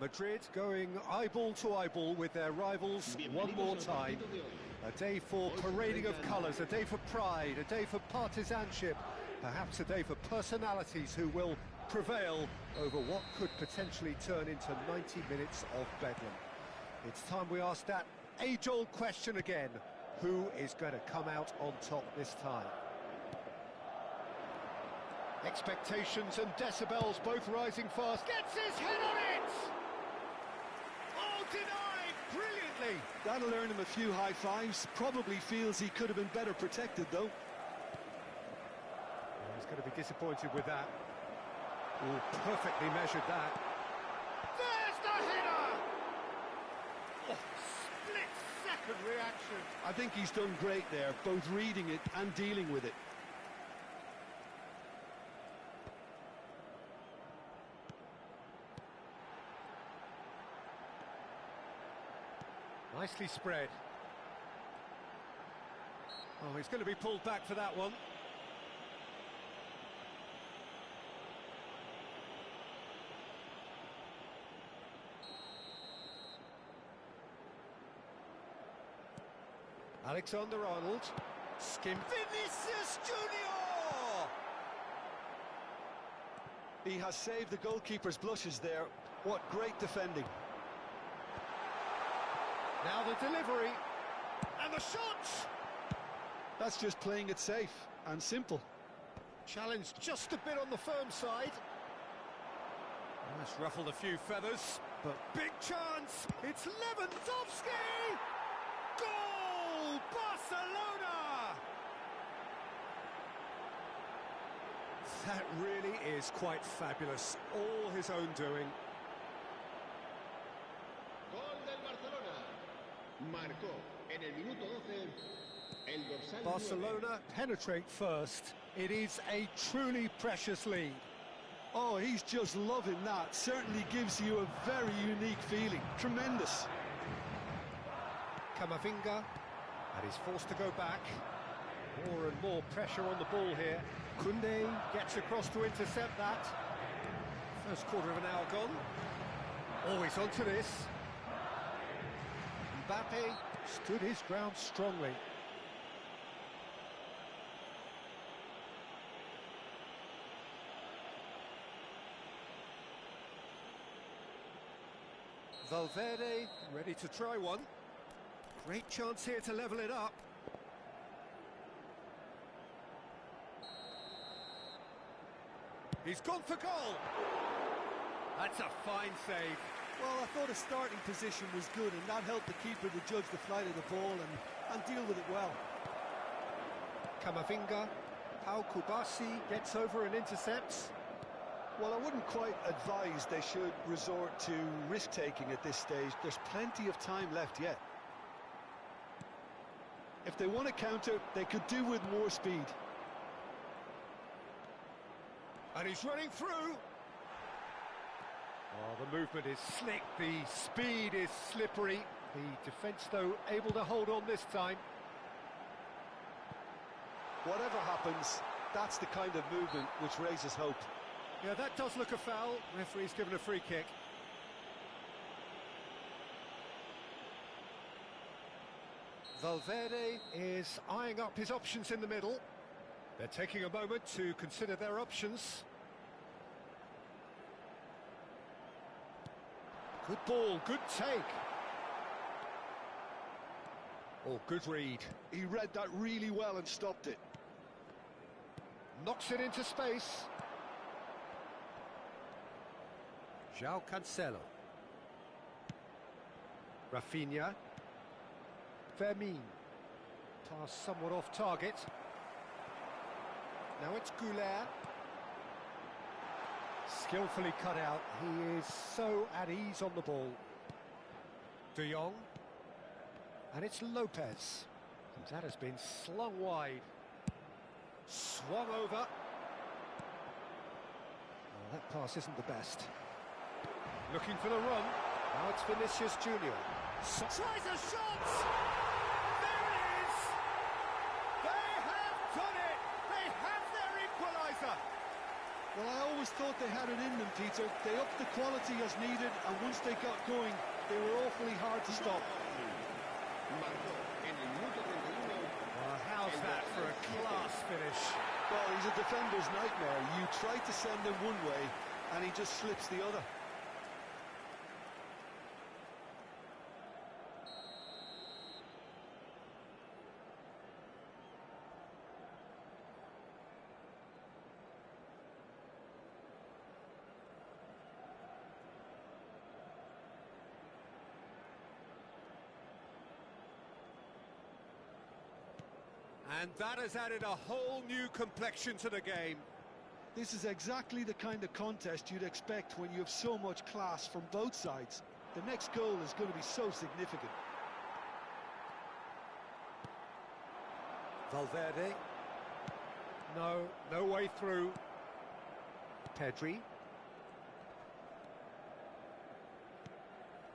Madrid going eyeball to eyeball with their rivals one more time. A day for parading of colours, a day for pride, a day for partisanship, perhaps a day for personalities who will prevail over what could potentially turn into 90 minutes of bedlam. It's time we ask that age-old question again. Who is going to come out on top this time? Expectations and decibels both rising fast. Gets his head on it! Oh, denied brilliantly! That'll earn him a few high fives. Probably feels he could have been better protected, though. Well, he's going to be disappointed with that. Oh, perfectly measured that. There's the header! Oh, split-second reaction. I think he's done great there, both reading it and dealing with it. Nicely spread. Oh, he's going to be pulled back for that one. Alexander-Arnold. Skim. Vinicius Junior! He has saved the goalkeeper's blushes there. What great defending. Now the delivery, and the shot! That's just playing it safe and simple. Challenge just a bit on the firm side. Oh, that's ruffled a few feathers, but big chance! It's Lewandowski! Goal! Barcelona! That really is quite fabulous, all his own doing. Marcó en el minuto 12 el dorsal Barcelona 9. Penetrate first. It is a truly precious lead. Oh, he's just loving that. Certainly gives you a very unique feeling. Tremendous. Camavinga, and he's forced to go back. More and more pressure on the ball here. Koundé gets across to intercept that. First quarter of an hour gone. Always onto this. Mbappe stood his ground strongly. Valverde ready to try one. Great chance here to level it up. He's gone for goal. That's a fine save. Well, I thought his starting position was good, and that helped the keeper to judge the flight of the ball and deal with it well. Camavinga, Pau Kubasi gets over and intercepts. Well, I wouldn't quite advise they should resort to risk-taking at this stage. There's plenty of time left yet. If they want to counter, they could do with more speed. And he's running through. Oh, the movement is slick, the speed is slippery. The defence, though, able to hold on this time. Whatever happens, that's the kind of movement which raises hope. Yeah, that does look a foul. Referee's given a free kick. Valverde is eyeing up his options in the middle. They're taking a moment to consider their options. Good ball, good take. Oh, good read. He read that really well and stopped it. Knocks it into space. João Cancelo. Rafinha. Fermin. Pass somewhat off target. Now it's Güler. Skillfully cut out. He is so at ease on the ball. De Jong. And it's Lopez. And that has been slung wide. Swung over. Oh, that pass isn't the best. Looking for the run. Now it's Vinicius Junior. Tries a shot! There it is! They have done it! They have their equaliser! Well, I always thought they had it in them, Peter. They upped the quality as needed, and once they got going, they were awfully hard to stop. Marcó en el minuto 31. Well, how's that for a class finish? Well, he's a defender's nightmare. You try to send him one way, and he just slips the other. And that has added a whole new complexion to the game. This is exactly the kind of contest you'd expect when you have so much class from both sides. The next goal is going to be so significant. Valverde. No way through. Pedri.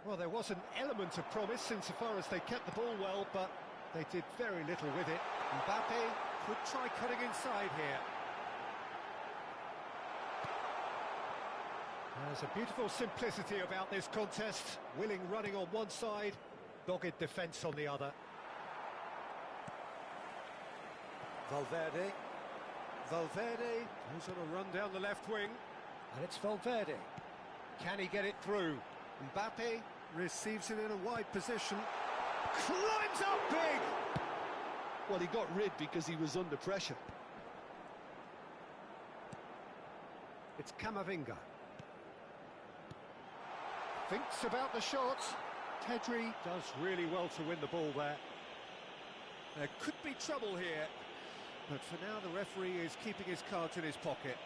Well, there was an element of promise insofar as they kept the ball well, but they did very little with it. Mbappe could try cutting inside here. There's a beautiful simplicity about this contest. Willing running on one side, dogged defence on the other. Valverde. Valverde, who's on a run down the left wing. And it's Valverde. Can he get it through? Mbappe receives it in a wide position. Climbs up big! Well, he got rid because he was under pressure. It's Camavinga. Thinks about the shot. Pedri does really well to win the ball there. There could be trouble here, but for now the referee is keeping his cards in his pocket.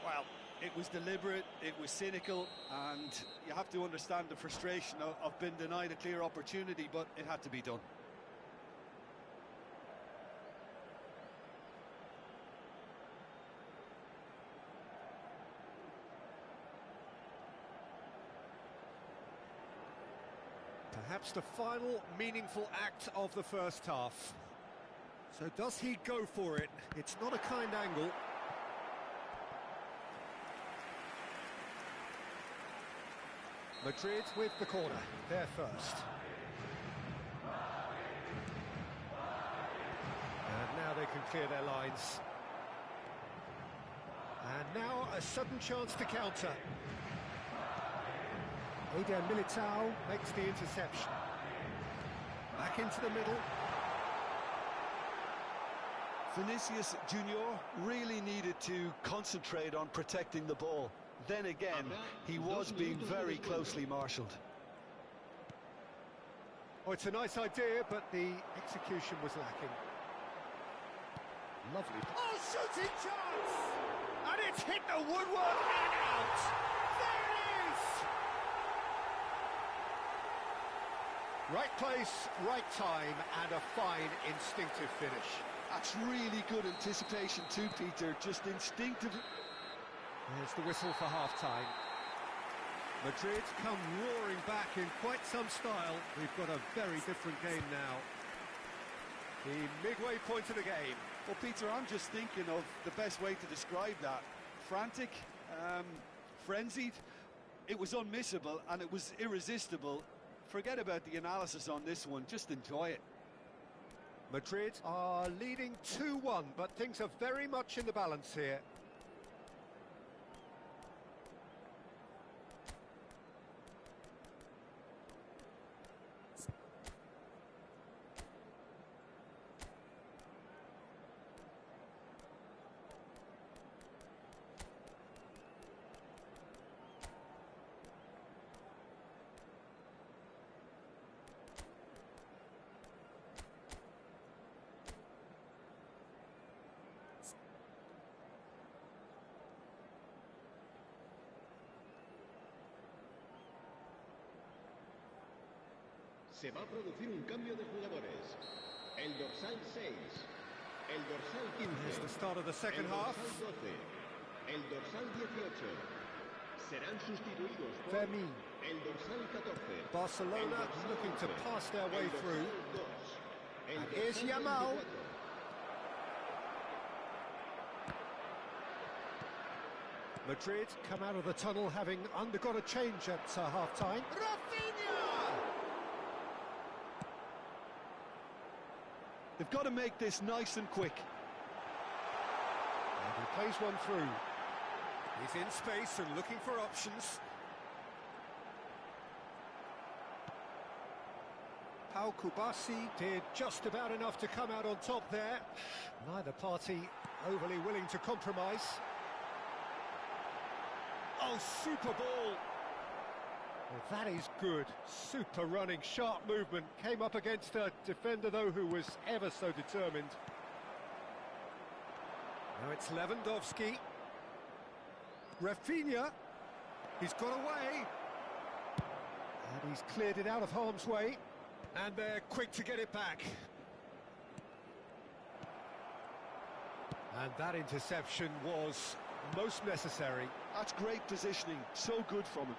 Well, it was deliberate, it was cynical, and you have to understand the frustration of being denied a clear opportunity, but it had to be done. Perhaps the final meaningful act of the first half. So does he go for it? It's not a kind angle. Madrid with the corner, they're first. And now they can clear their lines. And now a sudden chance to counter. Eder Militao makes the interception. Back into the middle. Vinicius Junior really needed to concentrate on protecting the ball. Then again, he was being very closely marshalled. Oh, it's a nice idea, but the execution was lacking. Lovely. Oh, shooting chance! And it's hit the woodwork and out! There it is! Right place, right time, and a fine instinctive finish. That's really good anticipation too, Peter. Just instinctive. There's the whistle for half-time. Madrid come roaring back in quite some style. We've got a very different game now. The midway point of the game. Well, Peter, I'm just thinking of the best way to describe that. Frantic, frenzied. It was unmissable and it was irresistible. Forget about the analysis on this one, just enjoy it. Madrid are leading 2-1, but things are very much in the balance here. Se va a producir un cambio de jugadores. El dorsal 6, el dorsal 15, Here's the start of the second el half. dorsal 12, el dorsal 18. Serán sustituidos por Fermín. el dorsal 14. Barcelona el dorsal looking to 11, pass their way el dorsal through. 2, el And here's dorsal Yamal. 24. Madrid come out of the tunnel having undergone a change at half-time. Rafinha! They've got to make this nice and quick. And he plays one through. He's in space and looking for options. Pau Kubasi did just about enough to come out on top there. Neither party overly willing to compromise. Oh, super ball! Well, that is good. Super running, sharp movement. Came up against a defender, though, who was ever so determined. Now it's Lewandowski. Rafinha. He's got away. And he's cleared it out of harm's way. And they're quick to get it back. And that interception was most necessary. That's great positioning, so good from him.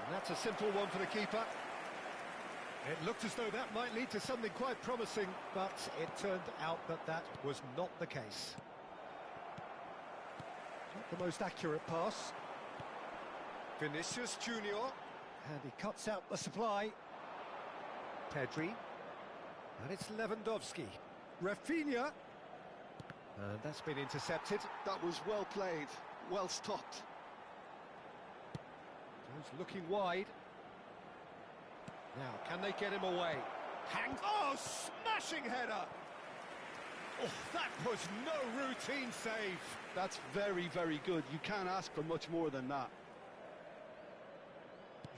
And that's a simple one for the keeper. It looked as though that might lead to something quite promising, but it turned out that that was not the case. Not the most accurate pass. Vinicius Junior, and he cuts out the supply. Pedri, and it's Lewandowski. Rafinha, and that's been intercepted. That was well played, well stopped. He's looking wide. Now, can they get him away? Oh, smashing header! Oh, that was no routine save. That's very, very good. You can't ask for much more than that.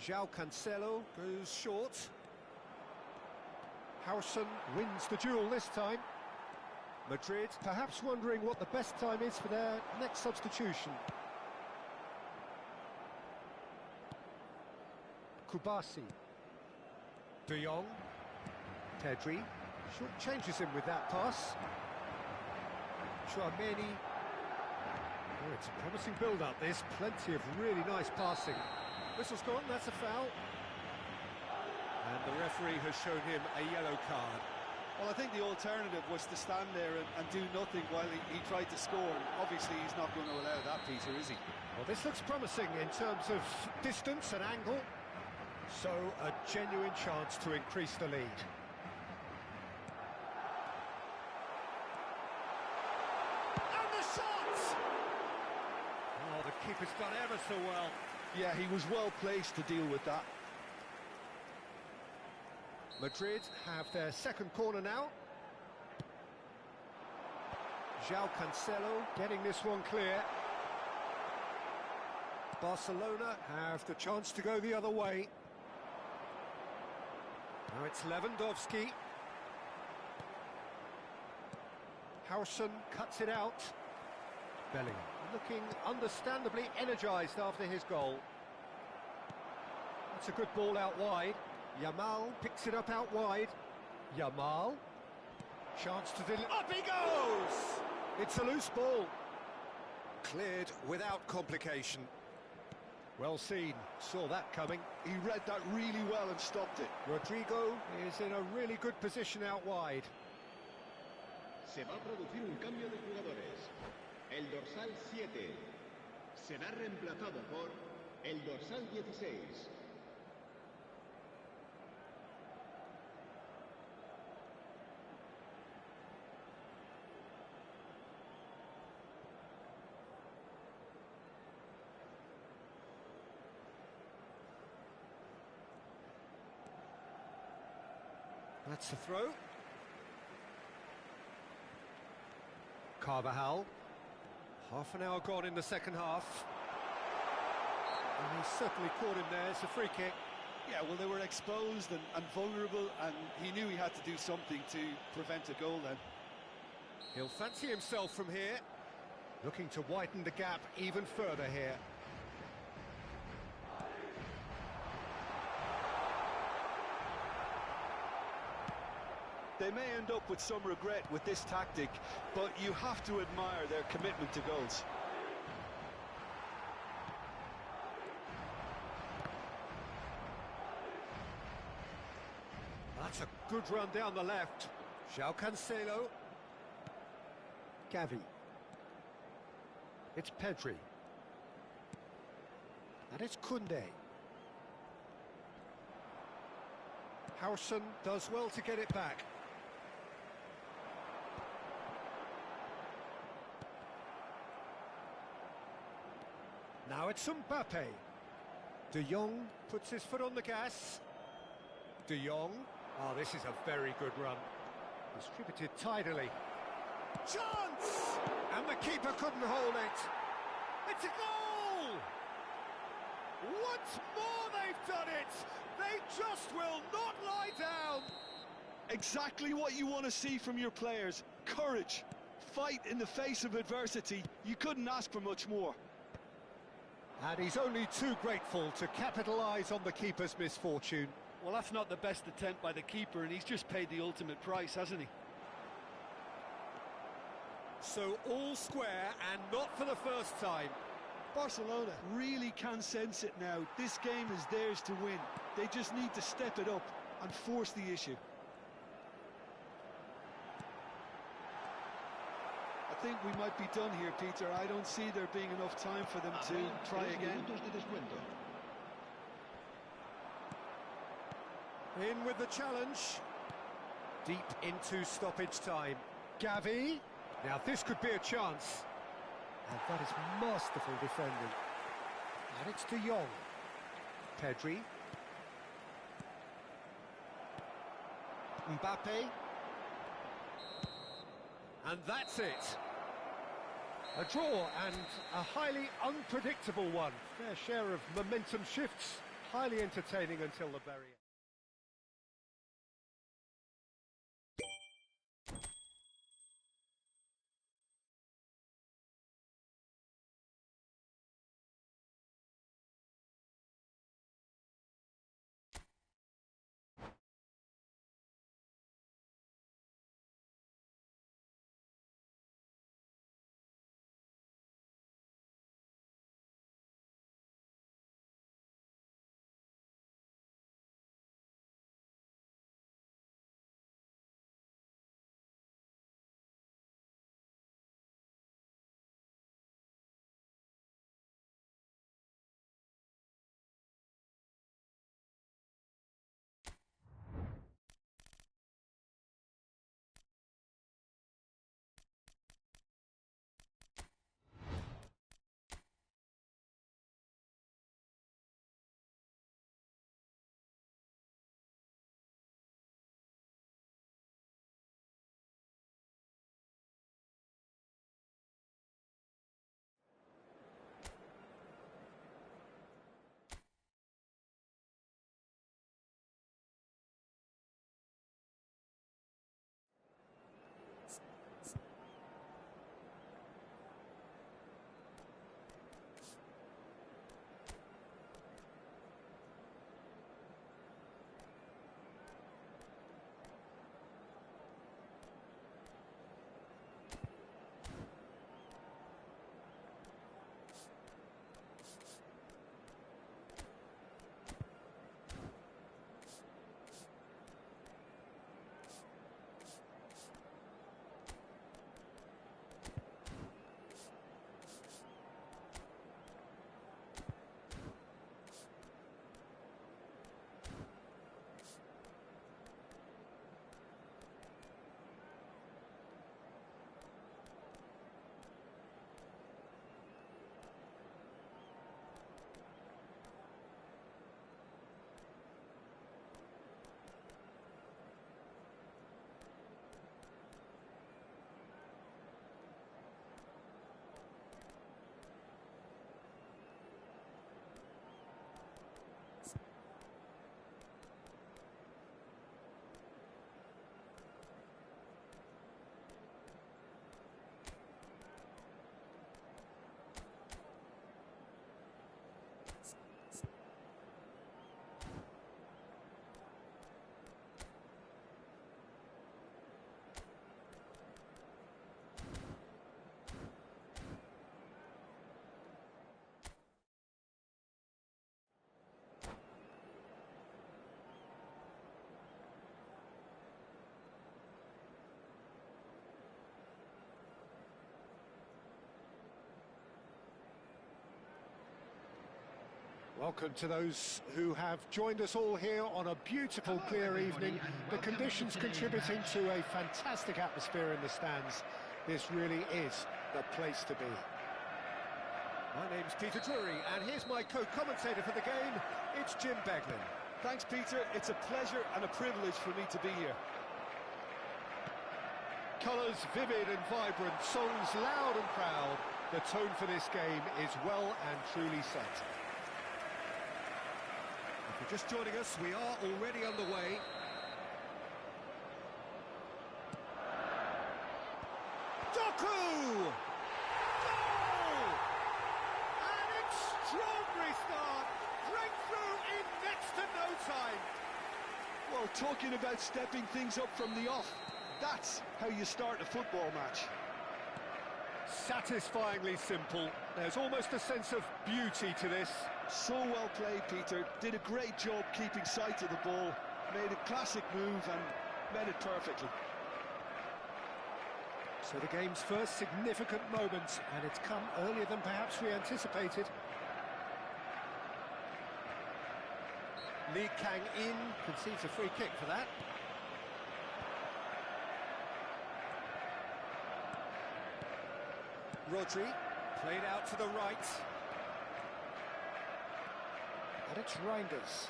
João Cancelo goes short. Howson wins the duel this time. Madrid perhaps wondering what the best time is for their next substitution. Kubasi. De Jong. Pedri. Short changes him with that pass. Tchouaméni. Oh, it's a promising build-up, this. Plenty of really nice passing. Whistle's gone, that's a foul. And the referee has shown him a yellow card. Well, I think the alternative was to stand there and do nothing while he tried to score. Obviously, he's not going to allow that, Peter, is he? Well, this looks promising in terms of distance and angle. So, a genuine chance to increase the lead. And the shot! Oh, the keeper's done ever so well. Yeah, he was well placed to deal with that. Madrid have their second corner now. João Cancelo getting this one clear. Barcelona have the chance to go the other way. Now it's Lewandowski. Howson cuts it out. Bellingham looking understandably energised after his goal. That's a good ball out wide. Yamal picks it up out wide. Yamal. Chance to deliver. Up he goes! It's a loose ball. Cleared without complication. Well seen. Saw that coming. He read that really well and stopped it. Rodrigo is in a really good position out wide. Se va a producir un cambio de jugadores. El dorsal 7 será reemplazado por el dorsal 16. That's the throw. Carvajal. Half an hour gone in the second half. And he certainly caught him there. It's a free kick. Yeah, well, they were exposed and vulnerable, and he knew he had to do something to prevent a goal then. He'll fancy himself from here. Looking to widen the gap even further here. They may end up with some regret with this tactic, but you have to admire their commitment to goals. That's a good run down the left. João Cancelo. Gavi. It's Pedri. And it's Koundé. Howson does well to get it back. Now it's Mbappe. De Jong puts his foot on the gas. De Jong. Oh, this is a very good run. Distributed tidily. Chance! And the keeper couldn't hold it. It's a goal! Once more they've done it! They just will not lie down! Exactly what you want to see from your players. Courage. Fight in the face of adversity. You couldn't ask for much more. And he's only too grateful to capitalise on the keeper's misfortune. Well, that's not the best attempt by the keeper, and he's just paid the ultimate price, hasn't he? So all square, and not for the first time. Barcelona really can sense it now. This game is theirs to win. They just need to step it up and force the issue. I think we might be done here, Peter. I don't see there being enough time for them to try again. In with the challenge. Deep into stoppage time. Gavi. Now this could be a chance. And that is masterful defending. And it's De Jong. Pedri. Mbappe. And that's it. A draw and a highly unpredictable one. Fair share of momentum shifts. Highly entertaining until the very end. Welcome to those who have joined us all here on a beautiful, clear evening. The conditions contributing to a fantastic atmosphere in the stands. This really is the place to be. My name's Peter Drury, and here's my co-commentator for the game. It's Jim Beglin. Thanks, Peter. It's a pleasure and a privilege for me to be here. Colours vivid and vibrant, songs loud and proud. The tone for this game is well and truly set. If you're just joining us, we are already underway. Doku! Goal! An extraordinary start! Breakthrough in next to no time! Well, talking about stepping things up from the off, that's how you start a football match. Satisfyingly simple. There's almost a sense of beauty to this. So well played, Peter. Did a great job keeping sight of the ball. Made a classic move and made it perfectly. So the game's first significant moment, and it's come earlier than perhaps we anticipated. Lee Kang-in concedes a free kick for that. Rodri, played out to the right. And it's Reinders.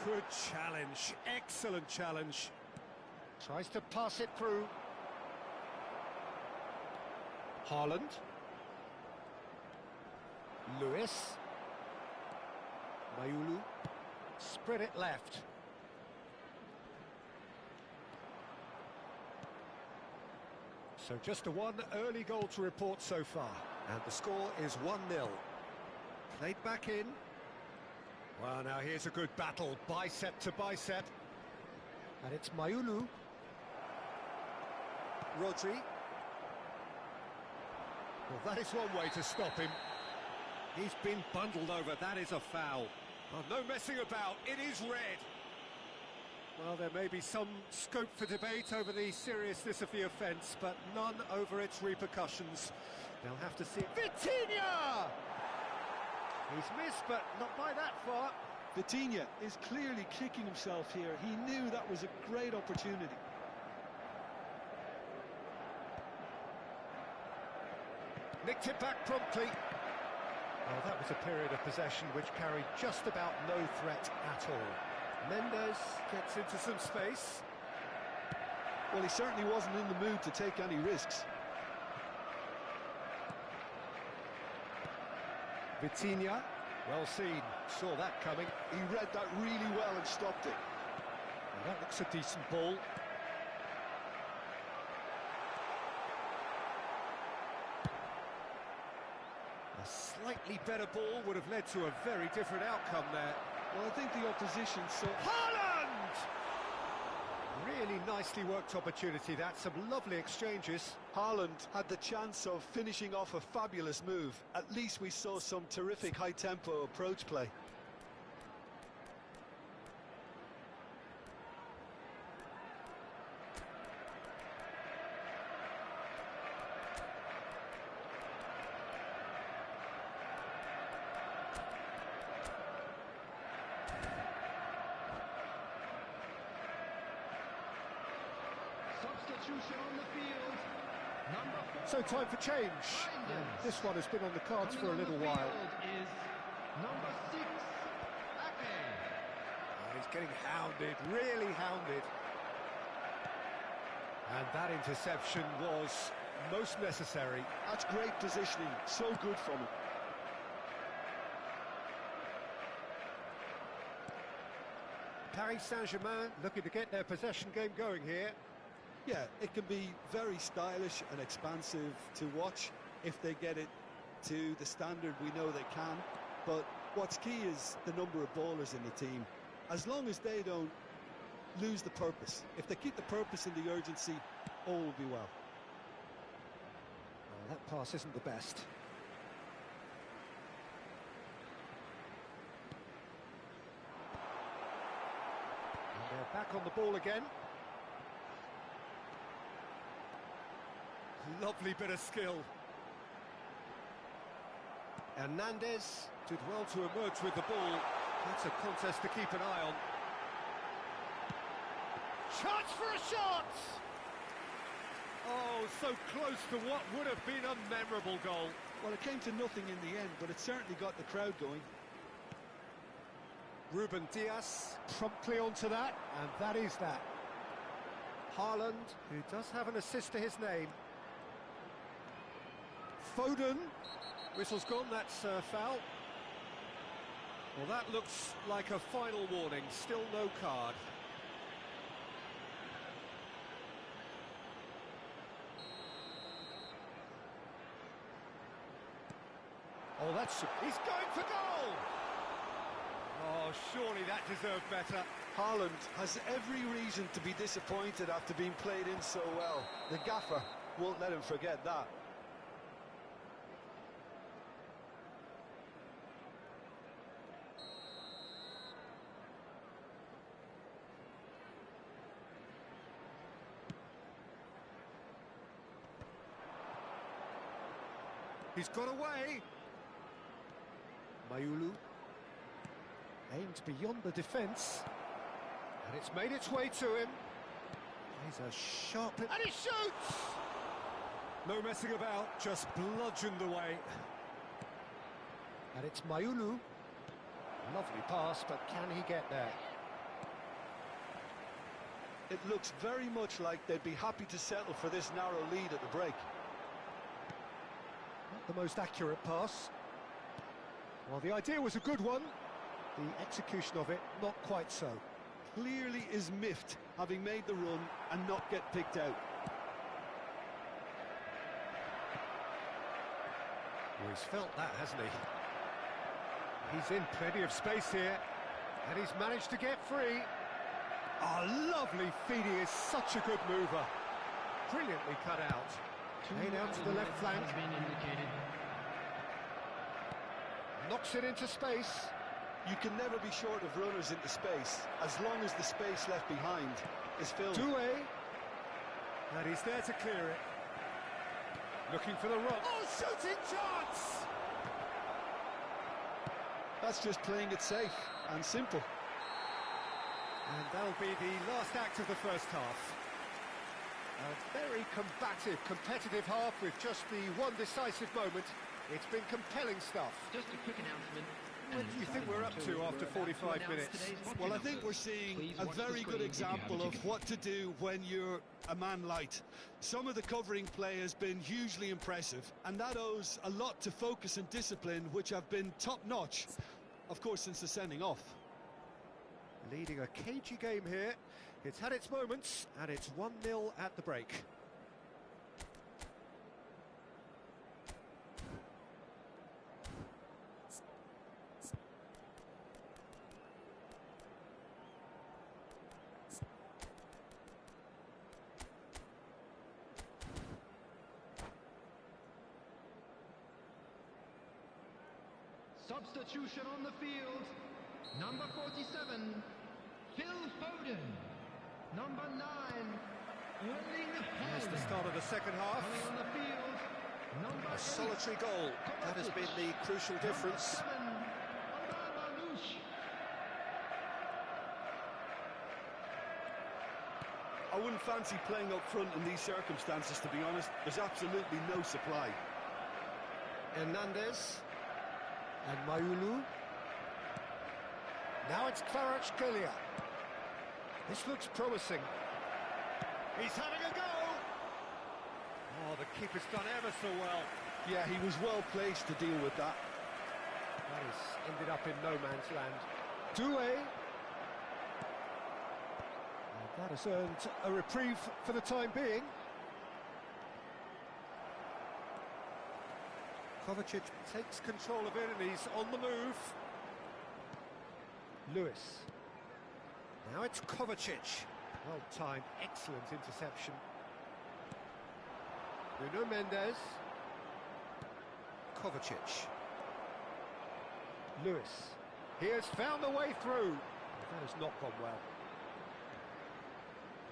Good challenge, excellent challenge. Tries to pass it through. Haaland. Lewis. Mayulu. Spread it left. So just the one early goal to report so far. And the score is 1-0. Played back in. Well, now here's a good battle, bicep to bicep. And it's Mayulu. Rodri. Well, that is one way to stop him. He's been bundled over, that is a foul. Oh, no messing about, it is red. Well, there may be some scope for debate over the seriousness of the offence, but none over its repercussions. They'll have to see it. Vitinha! He's missed, but not by that far. Vitinha is clearly kicking himself here. He knew that was a great opportunity. Nicked it back promptly. Oh, that was a period of possession which carried just about no threat at all. Mendes gets into some space. Well, he certainly wasn't in the mood to take any risks. Vitinha, well seen, saw that coming. He read that really well and stopped it. Well, that looks a decent ball. A slightly better ball would have led to a very different outcome there. Well, I think the opposition saw... Haaland! Really nicely worked opportunity, that. Some lovely exchanges. Haaland had the chance of finishing off a fabulous move. At least we saw some terrific high-tempo approach play. Substitution on the field. Number 4. So time for change. And this one has been on the cards for a little while. Is number 6, Ake. Oh, he's getting hounded, really hounded. And that interception was most necessary. That's great positioning, so good from him. Paris Saint-Germain looking to get their possession game going here. Yeah, it can be very stylish and expansive to watch if they get it to the standard we know they can. But what's key is the number of ballers in the team. As long as they don't lose the purpose, if they keep the purpose and the urgency, all will be well. Well, that pass isn't the best. And they're back on the ball again. Lovely bit of skill. Hernandez did well to emerge with the ball. That's a contest to keep an eye on. Chance for a shot! Oh, so close to what would have been a memorable goal. Well, it came to nothing in the end, but it certainly got the crowd going. Ruben Dias promptly onto that, and that is that. Haaland, who does have an assist to his name. Foden, whistle's gone, that's a foul. Well, that looks like a final warning, still no card. Oh, he's going for goal! Oh, surely that deserved better. Haaland has every reason to be disappointed after being played in so well. The gaffer won't let him forget that. He's got away. Mayulu aimed beyond the defence, and it's made its way to him. He's a sharp... and he shoots! No messing about, just bludgeoned away. And it's Mayulu. Lovely pass, but can he get there? It looks very much like they'd be happy to settle for this narrow lead at the break. Not the most accurate pass. Well, the idea was a good one. The execution of it, not quite so. Clearly is miffed, having made the run and not get picked out. Well, he's felt that, hasn't he? He's in plenty of space here, and he's managed to get free. Oh, lovely feed, he is such a good mover. Brilliantly cut out. Laid out to the left flank. Knocks it into space. You can never be short of runners into space, as long as the space left behind is filled. Doué. And he's there to clear it. Looking for the rock. Oh, shooting chance! That's just playing it safe and simple. And that'll be the last act of the first half. A very combative, competitive half with just the one decisive moment. It's been compelling stuff. Just a quick announcement. What do you think we're up to after 45 minutes? Well, I think we're seeing a very good example of what to do when you're a man light. Some of the covering play has been hugely impressive, and that owes a lot to focus and discipline, which have been top-notch, of course, since the sending off. Leading a cagey game here. It's had its moments, and it's 1-0 at the break. Substitution on the field. Number 47, Phil Foden. Number 9, Erling Haaland. That's the start of the second half. Coming on the field, number A 8, solitary goal. That has been the crucial difference. Number 7, Omar Marmoush. I wouldn't fancy playing up front in these circumstances, to be honest. There's absolutely no supply. Hernandez. And Mayulu. Now it's Kvaratskhelia. This looks promising. He's having a go! Oh, the keeper's done ever so well. Yeah, he was well placed to deal with that. That has ended up in no man's land. Doué. And that has earned a reprieve for the time being. Kovacic takes control of it and he's on the move. Lewis. Now it's Kovacic. Well timed, excellent interception. Nuno Mendes. Kovacic. Lewis. He has found the way through. That has not gone well.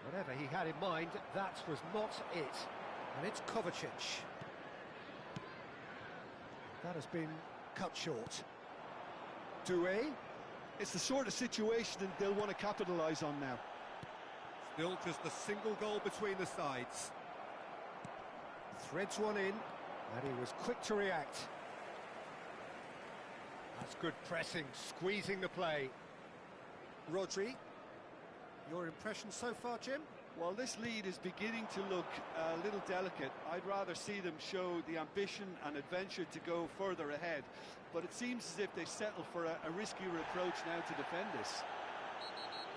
Whatever he had in mind, that was not it. And it's Kovacic. That has been cut short. Doué. It's the sort of situation that they'll want to capitalise on now. Still just a single goal between the sides. Threads one in, and he was quick to react. That's good pressing, squeezing the play. Rodri, your impression so far, Jim? Well, this lead is beginning to look a little delicate. I'd rather see them show the ambition and adventure to go further ahead. But it seems as if they settle for a riskier approach now to defend this.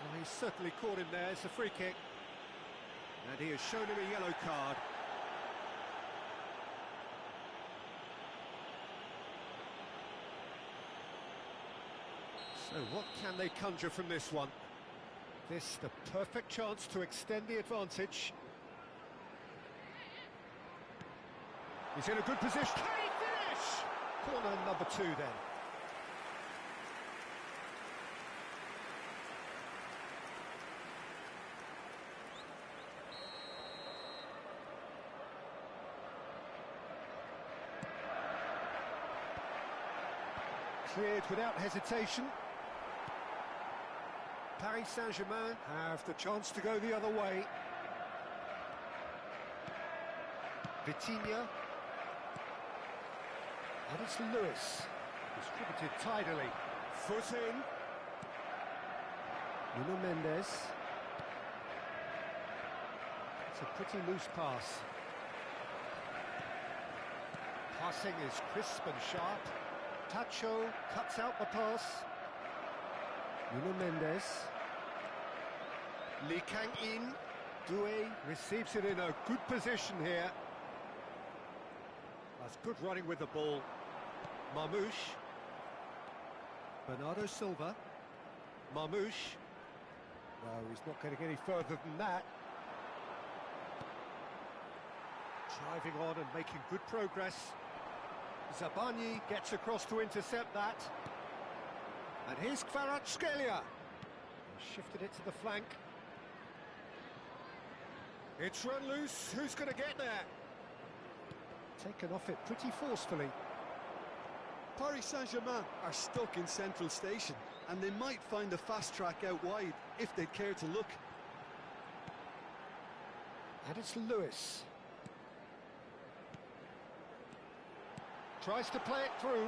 Well, he's certainly caught him there. It's a free kick. And he has shown him a yellow card. So what can they conjure from this one? This the perfect chance to extend the advantage. He's in a good position. Can he finish? Corner number 2 then. Cleared without hesitation. Paris Saint-Germain have the chance to go the other way. Vitinha. And it's Lewis. Distributed tidily. Foot in. Nuno Mendes. It's a pretty loose pass. Passing is crisp and sharp. Tacho cuts out the pass. Nuno Mendes. Lee Kang-in. Doué receives it in a good position here. That's good running with the ball. Marmoush. Bernardo Silva. Marmoush. No, he's not getting any further than that. Driving on and making good progress. Zabani gets across to intercept that. And here's Kvaratskhelia. Shifted it to the flank. It's run loose. Who's going to get there? Taken off it pretty forcefully. Paris Saint-Germain are stuck in Central Station, and they might find a fast track out wide if they'd care to look. And it's Lewis. Tries to play it through.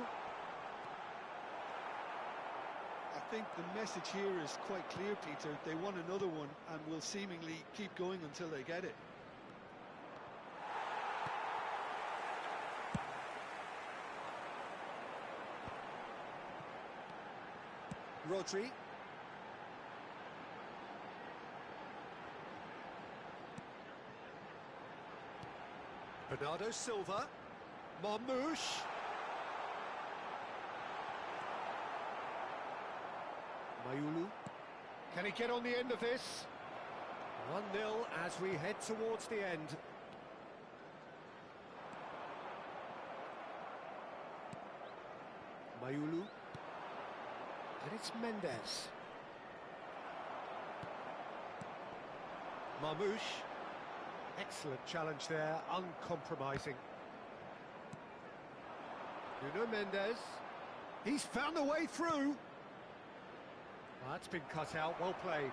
I think the message here is quite clear, Peter. They want another one and will seemingly keep going until they get it. Rodri. Bernardo Silva. Marmoush. Mayulu. Can he get on the end of this? 1-0 as we head towards the end. Mayulu. And it's Mendes. Marmoush. Excellent challenge there, uncompromising. Nuno Mendes. He's found a way through. That's been cut out, well played.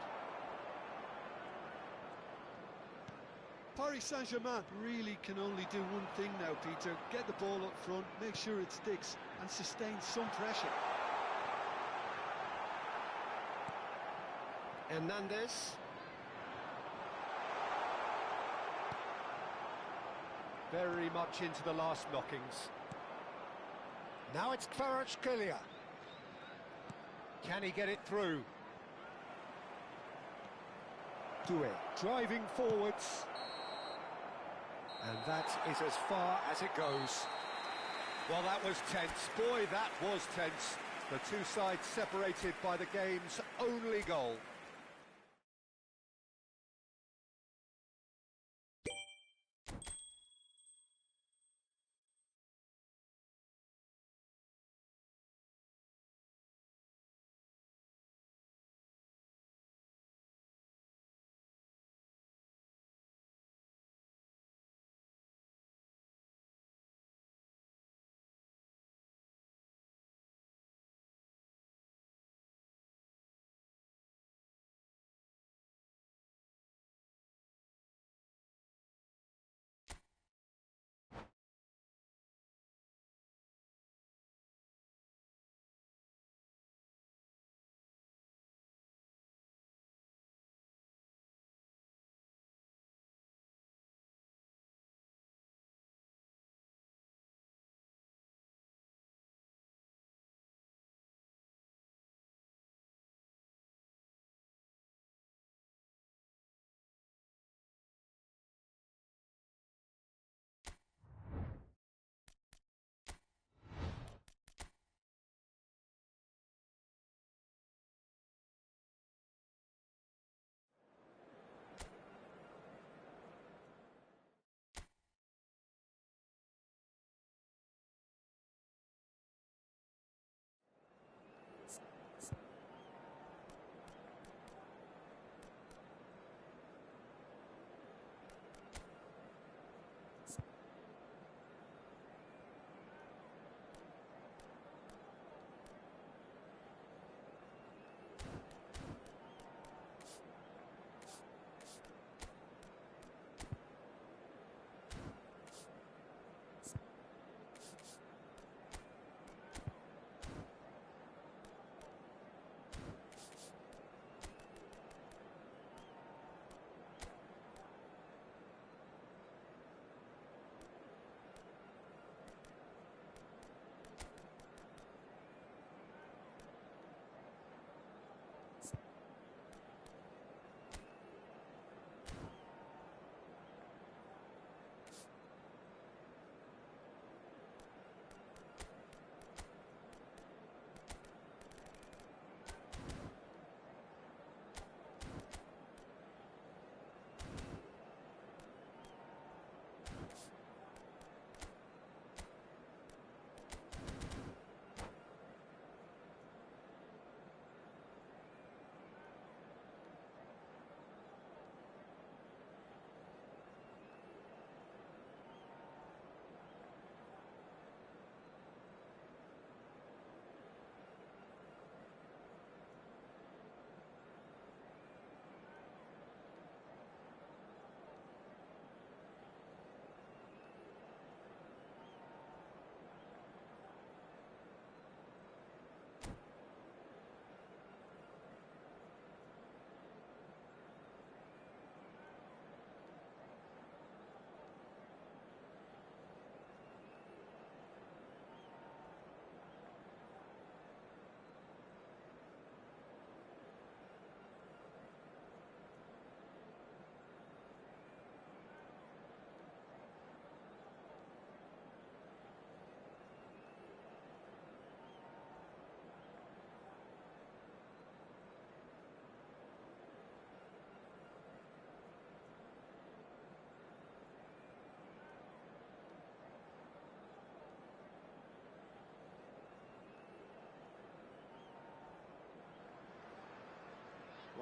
Paris Saint-Germain really can only do one thing now, Peter. Get the ball up front, make sure it sticks, and sustain some pressure. Hernandez. Very much into the last knockings. Now it's Kvaratskhelia. Can he get it through? Doué driving forwards. And that is as far as it goes. Well, that was tense. Boy, that was tense. The two sides separated by the game's only goal.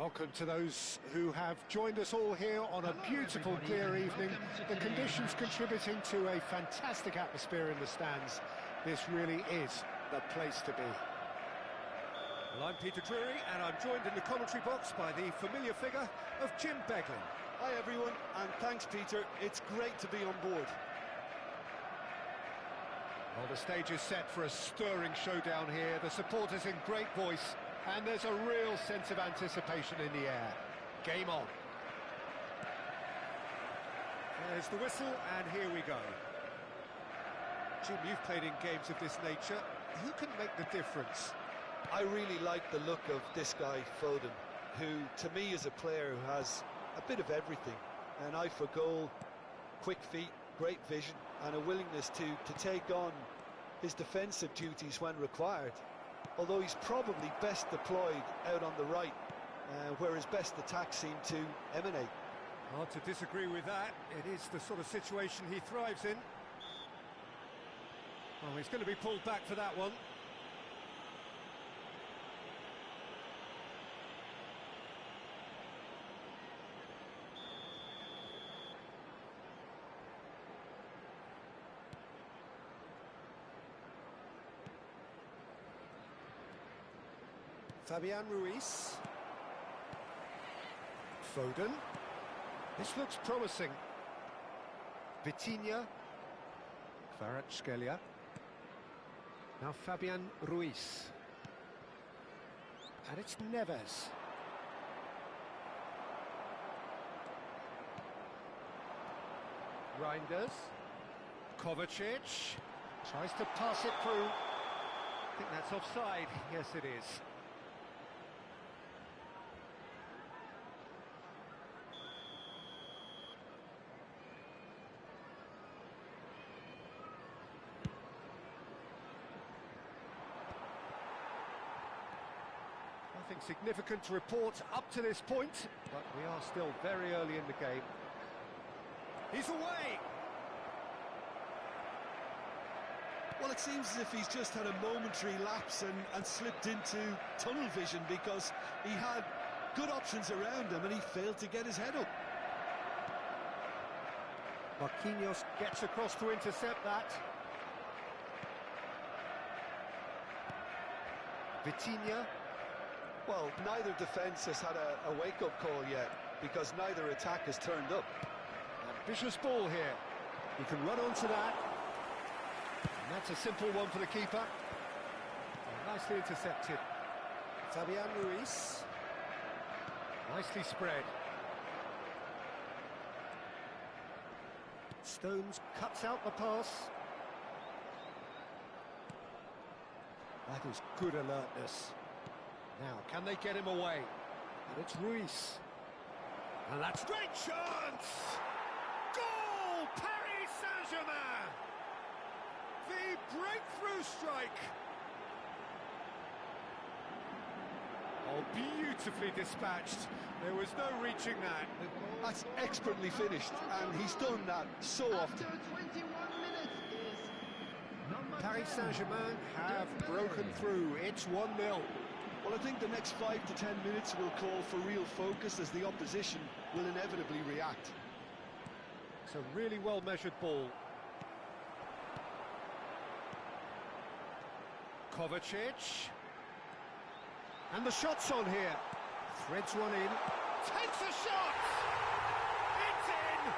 Welcome to those who have joined us all here on a beautiful, clear evening. The conditions contributing to a fantastic atmosphere in the stands. This really is the place to be. Well, I'm Peter Drury, and I'm joined in the commentary box by the familiar figure of Jim Beglin. Hi everyone, and thanks Peter, it's great to be on board. Well, the stage is set for a stirring showdown here. The supporters in great voice, and there's a real sense of anticipation in the air. Game on. There's the whistle, and here we go. Jim, you've played in games of this nature. Who can make the difference? I really like the look of this guy, Foden, who to me is a player who has a bit of everything. An eye for goal, quick feet, great vision, and a willingness to take on his defensive duties when required. Although he's probably best deployed out on the right, where his best attacks seem to emanate. Hard to disagree with that. It is the sort of situation he thrives in. Oh, he's going to be pulled back for that one. Fabian Ruiz. Foden. This looks promising. Vitinha. Kvaratskhelia. Now Fabian Ruiz. And it's Neves. Reinders. Kovacic. Tries to pass it through. I think that's offside. Yes, it is. Nothing significant to report up to this point, but we are still very early in the game. He's away! Well, it seems as if he's just had a momentary lapse and slipped into tunnel vision, because he had good options around him and he failed to get his head up. Marquinhos gets across to intercept that. Vitinha. Well, neither defence has had a wake-up call yet, because neither attack has turned up. Ambitious ball here. He can run onto that. And that's a simple one for the keeper. Oh, nicely intercepted. Fabian Ruiz. Nicely spread. Stones cuts out the pass. That is good alertness. Now, can they get him away? And it's Ruiz. And that's great chance! Goal! Paris Saint-Germain! The breakthrough strike! Oh, beautifully dispatched. There was no reaching that. That's expertly finished, and he's done that so often. After 21 minutes is number Paris 10, Saint-Germain have Dembele. broken through. It's 1-0. Well, I think the next 5 to 10 minutes will call for real focus, as the opposition will inevitably react. It's a really well-measured ball. Kovacic. And the shot's on here. Threads one in. Takes a shot! It's in!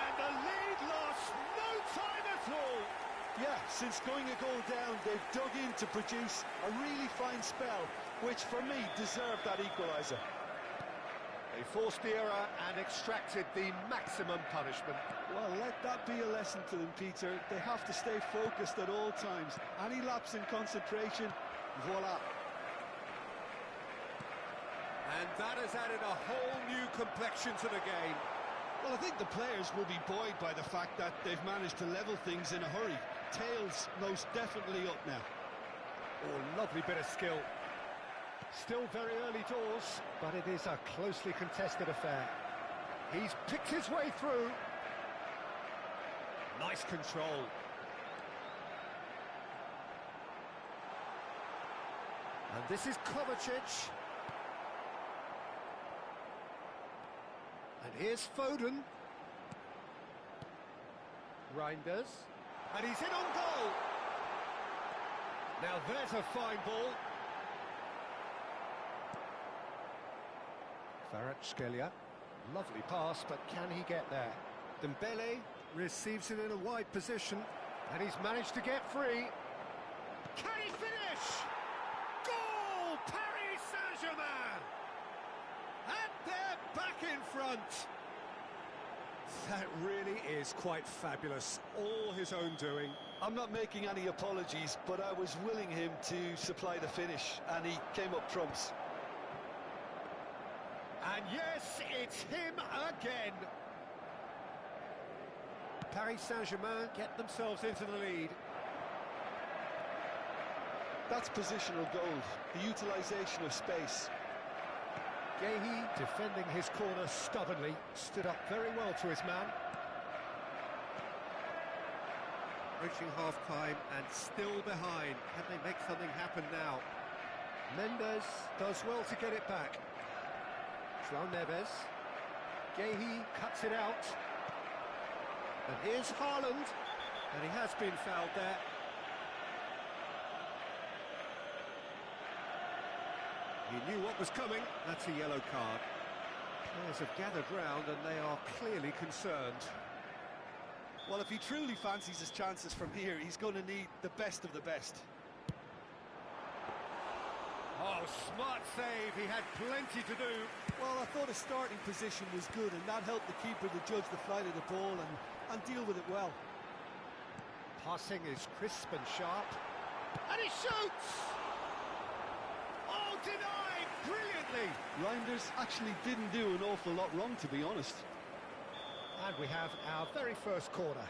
And the lead lost no time at all. Yeah, since going a goal down, they've dug in to produce a really fine spell, which for me deserved that equaliser. They forced the error and extracted the maximum punishment. Well, let that be a lesson to them, Peter. They have to stay focused at all times. Any lapse in concentration, voila. And that has added a whole new complexion to the game. Well, I think the players will be buoyed by the fact that they've managed to level things in a hurry. Tails most definitely up now. Oh, lovely bit of skill. Still very early doors, but it is a closely contested affair. He's picked his way through. Nice control. And this is Kovacic. Here's Foden. Reinders. And he's in on goal. Now there's a fine ball. Kvaratskhelia. Lovely pass, but can he get there? Dembele receives it in a wide position, and he's managed to get free. Can he finish? Goal! Paris Saint-Germain! And they're back in front. That really is quite fabulous. All his own doing. I'm not making any apologies, but I was willing him to supply the finish, and he came up trumps. And yes, it's him again. Paris Saint-Germain get themselves into the lead. That's positional goal, the utilisation of space. Guéhi defending his corner stubbornly, stood up very well to his man. Reaching half-time and still behind. Can they make something happen now? Mendes does well to get it back. João Neves. Guéhi cuts it out. And here's Haaland. And he has been fouled there. He knew what was coming. That's a yellow card. Players have gathered round and they are clearly concerned. Well, if he truly fancies his chances from here, he's going to need the best of the best. Oh, smart save. He had plenty to do. Well, I thought his starting position was good, and that helped the keeper to judge the flight of the ball and deal with it well. Passing is crisp and sharp. And he shoots! Oh, denied brilliantly! Reinders actually didn't do an awful lot wrong, to be honest. And we have our very first corner.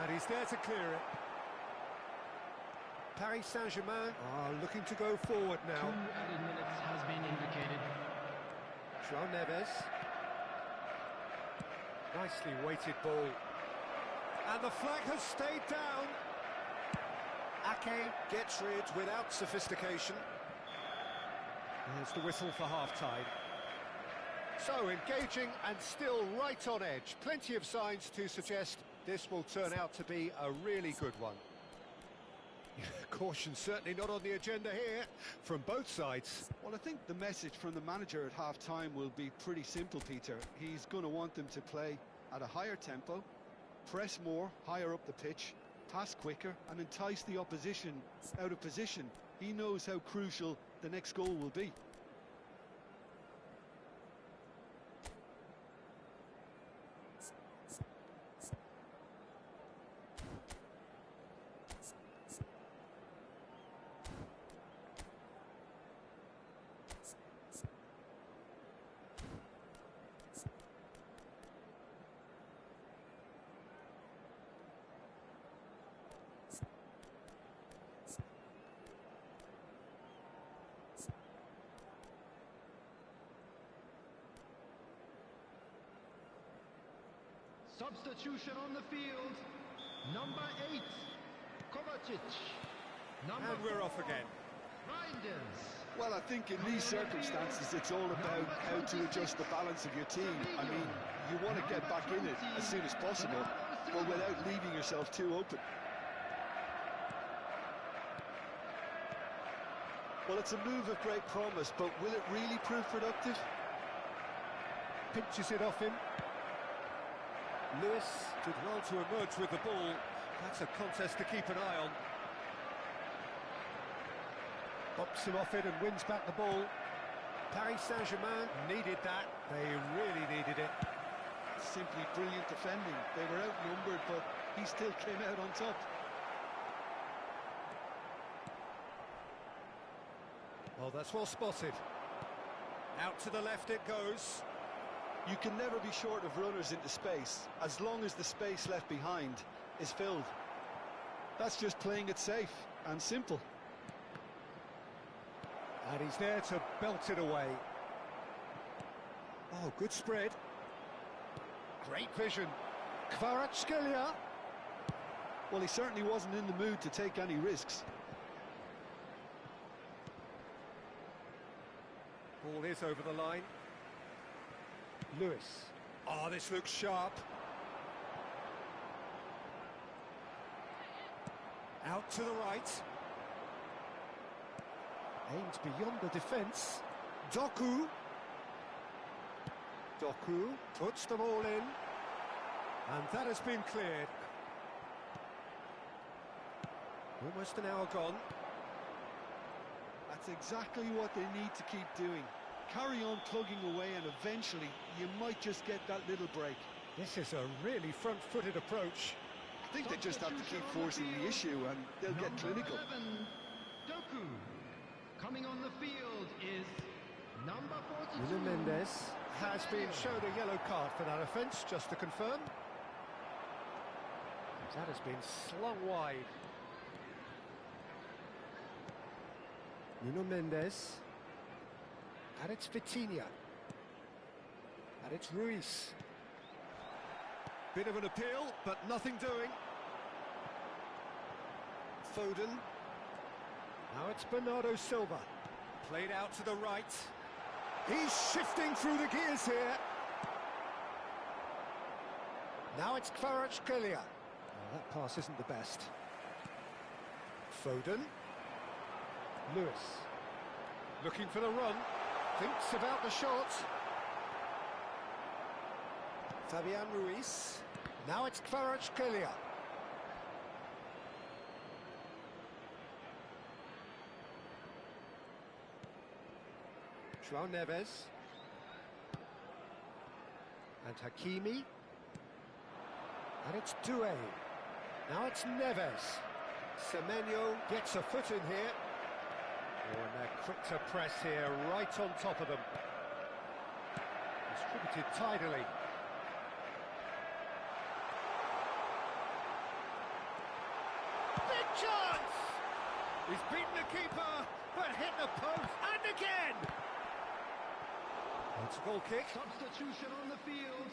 And he's there to clear it. Paris Saint-Germain are looking to go forward now. 2 added minutes has been indicated. João Neves. Nicely weighted ball. And the flag has stayed down. Ake gets rid without sophistication. There's the whistle for half-time. So engaging and still right on edge. Plenty of signs to suggest this will turn out to be a really good one. Caution certainly not on the agenda here from both sides. Well, I think the message from the manager at half-time will be pretty simple, Peter. He's going to want them to play at a higher tempo, press more, higher up the pitch, pass quicker, and entice the opposition out of position. He knows how crucial the next goal will be. Substitution on the field. Number 8, Kovacic. And we're off again. Reinders. Well, I think in these circumstances, it's all about how to adjust the balance of your team. I mean, you want to get back in it as soon as possible, but without leaving yourself too open. Well, it's a move of great promise, but will it really prove productive? Pinches it off him. Lewis did well to emerge with the ball. That's a contest to keep an eye on. Bops him off it and wins back the ball. Paris Saint-Germain needed that. They really needed it. Simply brilliant defending. They were outnumbered, but he still came out on top. Oh, that's well spotted. Out to the left it goes. You can never be short of runners into space, as long as the space left behind is filled. That's just playing it safe and simple. And he's there to belt it away. Oh, good spread. Great vision. Kvaratskhelia. Well, he certainly wasn't in the mood to take any risks. Ball is over the line. Lewis. Oh, this looks sharp. Out to the right. Aimed beyond the defence. Doku. Doku puts them all in. And that has been cleared. Almost an hour gone. That's exactly what they need to keep doing. Carry on plugging away and eventually you might just get that little break. This is a really front-footed approach. I think they just have to keep forcing the issue and they'll get clinical. 11, Doku. Coming on the field is number 42. Nuno Mendes has been shown a yellow card for that offence, just to confirm. That has been slung wide. Nuno Mendes. And it's Vitinha. And it's Ruiz. Bit of an appeal, but nothing doing. Foden. Now it's Bernardo Silva. Played out to the right. He's shifting through the gears here. Now it's Kvaratskhelia. Oh, that pass isn't the best. Foden. Lewis. Looking for the run. Thinks about the shot. Fabian Ruiz. Now it's Kvaratskhelia. João Neves. And Hakimi. And it's Doué. Now it's Neves. Semenyo gets a foot in here. Oh, and they're quick to press here, right on top of them. Distributed tidily. Big chance! He's beaten the keeper, but hit the post, and again! It's a goal kick. Substitution on the field.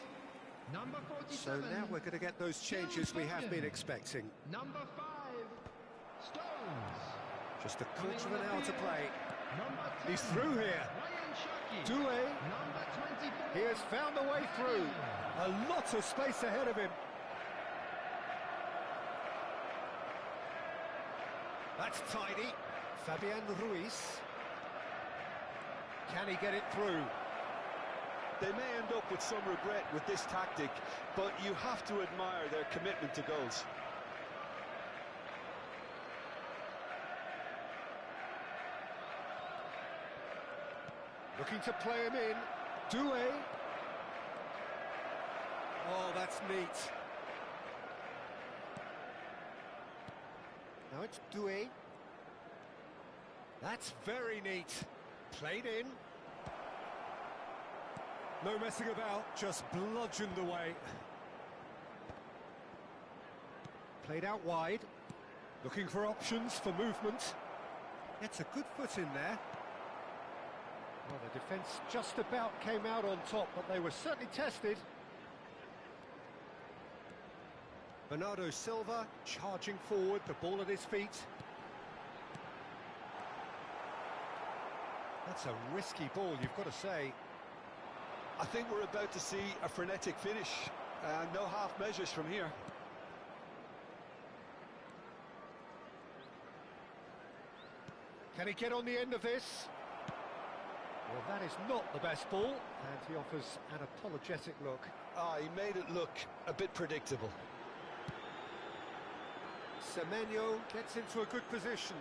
Number 47. So now we're going to get those changes we have been expecting. Number 5, Stones. Just a quarter of an hour to play. Number 10, He's through here. Ryan Shaki. Doué. Number 24. He has found a way through. A lot of space ahead of him. That's tidy. Fabian Ruiz. Can he get it through? They may end up with some regret with this tactic, but you have to admire their commitment to goals. Looking to play him in. Doué. Oh, that's neat. Now it's Doué. That's very neat. Played in. No messing about, just bludgeoned away. Played out wide. Looking for options for movement. It's a good foot in there. Well, the defence just about came out on top, but they were certainly tested. Bernardo Silva charging forward, the ball at his feet. That's a risky ball, you've got to say. I think we're about to see a frenetic finish. No half measures from here. Can he get on the end of this? Well, that is not the best ball, and he offers an apologetic look. He made it look a bit predictable. Semenyo gets into a good position.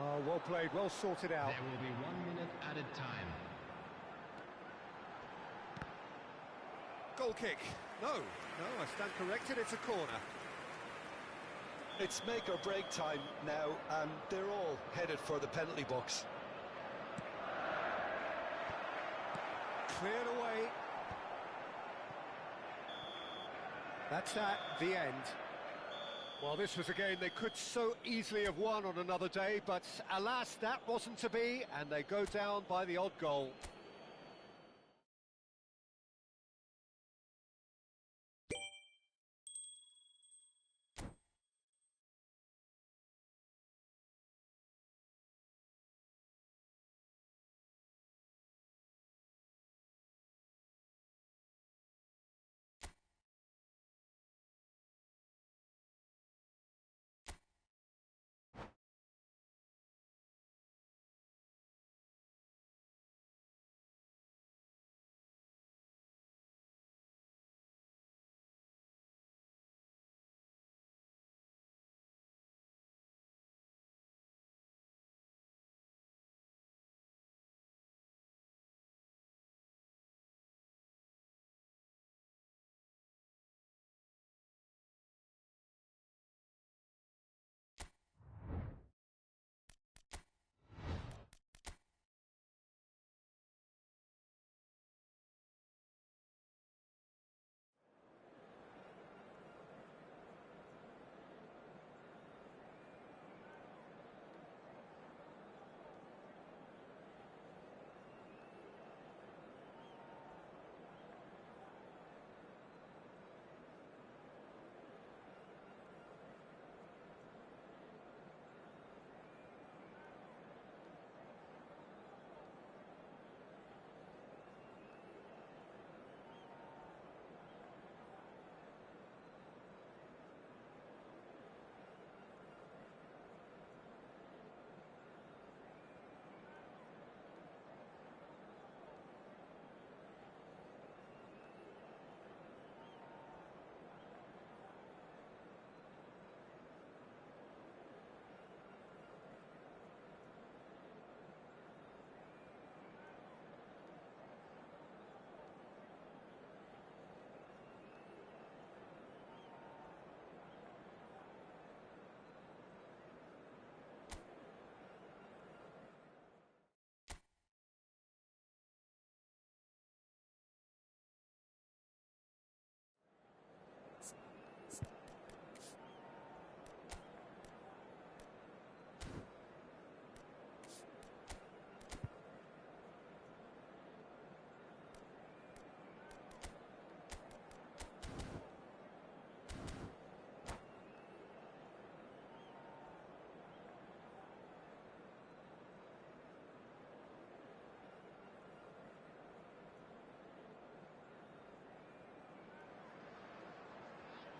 Oh, well played, well sorted out. There will be 1 minute added time. Goal kick. No, I stand corrected, it's a corner. It's make or break time now, and they're all headed for the penalty box. Cleared away. That's that, the end. Well, this was a game they could so easily have won on another day, but alas, that wasn't to be, and they go down by the odd goal.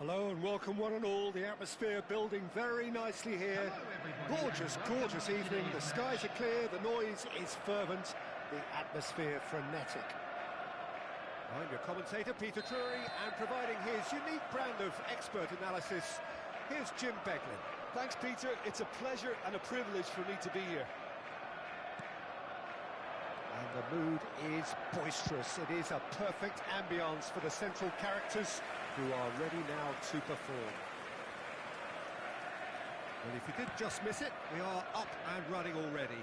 Hello and welcome one and all. The atmosphere building very nicely here. Gorgeous, gorgeous evening. The skies are clear, the noise is fervent, the atmosphere frenetic. I'm your commentator, Peter Drury, and providing his unique brand of expert analysis, here's Jim Beglin. Thanks, Peter. It's a pleasure and a privilege for me to be here. And the mood is boisterous. It is a perfect ambience for the central characters who are ready now to perform. Well, if you did just miss it, we are up and running already.